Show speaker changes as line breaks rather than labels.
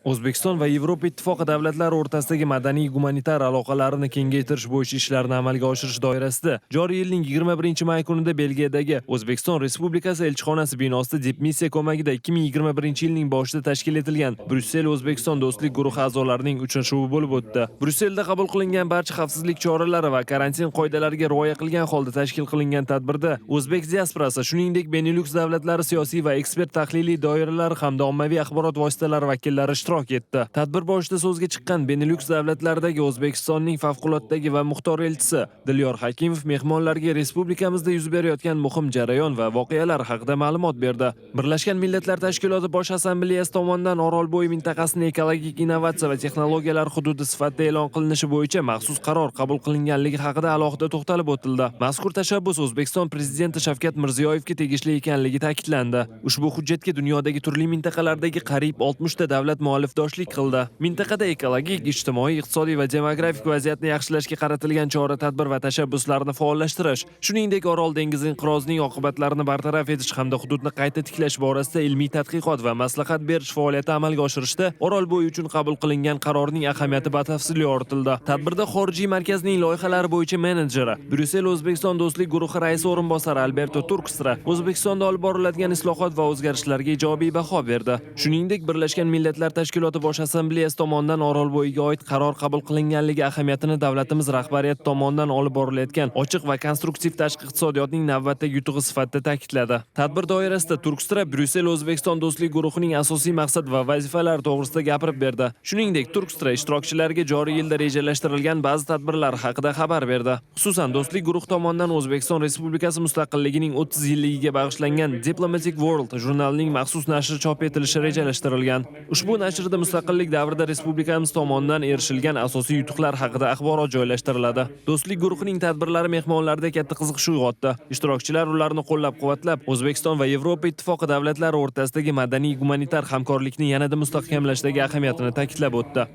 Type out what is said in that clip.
O'zbekiston va Yevropa Ittifoqi davlatlari o'rtasidagi madaniy-gumanitar aloqalarni kengaytirish bo'yicha ishlarni amalga oshirish doirasida joriy yilning 21-may kunida Belgiyadagi O'zbekiston Respublikasi elchixonasi binosida dipmissiya ko'magida 2021-yilning boshida tashkil etilgan Bryussel-O'zbekiston do'stlik guruhi a'zolarining uchrashuvi bo'lib o'tdi. Bryusselda qabul qilingan barcha xavfsizlik choralari va karantin qoidalariga rioya qilgan holda tashkil qilingan tadbirda o'zbek diasporasi, shuningdek Benelux davlatlari siyosiy va ekspert tahliliy doiralari hamda ommaviy axborot vositalari vakillari ishtirok etdi. Tadbir boshida so'zga chiqqan Benelux davlatlaridagi O'zbekistonning favqulotdagi va muxtor elchisi Dilyor Hakimov mehmonlarga respublikamizda yuz berayotgan muhim jarayon va voqealar haqida ma'lumot berdi. Birlashgan Millatlar Tashkiloti Bosh assambleyasi tomonidan Orolbo'yi mintaqasini ekologik innovatsiya va texnologiyalar hududi sifatida e'lon qilinishi bo'yicha maxsus qaror qabul qilinganligi haqida alohida to'xtalib o'tildi. Mazkur tashabbus O'zbekiston prezidenti Shavkat Mirziyoyevga tegishli ekanligi ta'kidlandi. Ushbu hujjatga dunyodagi turli mintaqalardagi qariyb 60 ta davlat muallifdoshlik qildi. Mintaqada ekologik, ijtimoiy, iqtisodiy va demografik vaziyatni yaxshilashga qaratilgan chora-tadbir va tashabbuslarni faollashtirish, shuningdek Orol dengizi inqirozining oqibatlarini bartaraf etish hamda hududni qayta tiklash borasida ilmiy tadqiqot va maslahat berish faoliyati amalga oshirishda Orolbo'yi uchun qabul qilingan qarorning ahamiyati batafsil yoritildi. Tadbirda xorijiy markazning loyihalari bo'yicha menejeri, Bryussel-O'zbekiston do'stlik guruhi raisi o'rinbosari Alberto Turkstra O'zbekistonda olib boriladigan islohot va o'zgarishlarga ijobiy baho berdi. Shuningdek, Birlashgan Millatlar Tashkiloti Bosh assambleyasi tomonidan Orolbo'yiga oid qaror qabul qilinganligi ahamiyatini davlatimiz rahbariyati tomonidan olib borilayotgan ochiq va konstruktiv tashqi iqtisodiyotning navbatdagi yutug'i sifatida ta'kidladi. Tadbir doirasida Turkstra Bryussel-O'zbekiston do'stlik guruhining asosiy maqsad va vazifalari to'g'risida gapirib berdi. Shuningdek, Turkstra ishtirokchilarga joriy yilda rejalashtirilgan ba'zi tadbirlar haqida xabar berdi. Xususan, do'stlik guruhi tomonidan O'zbekiston Respublikasi mustaqilligining 30 yilligiga bag'ishlangan Diplomatic World jurnalining maxsus nashri chop etilishi rejalashtirilgan. Ushbu nashrda mustaqillik davrida respublikamiz tomonidan erishilgan asosiy yutuqlar haqida axborot joylashtiriladi. Do'stlik guruhining tadbirlari mehmonlarda katta qiziqish uyg'otdi. Ishtirokchilar ularni qo'llab-quvvatlab, O'zbekiston va Yevropa Ittifoqi davlatlari o'rtasidagi madaniy-gumanitar hamkorlikni yanada mustahkamlashdagi ahamiyatini ta'kidlab o'tdi.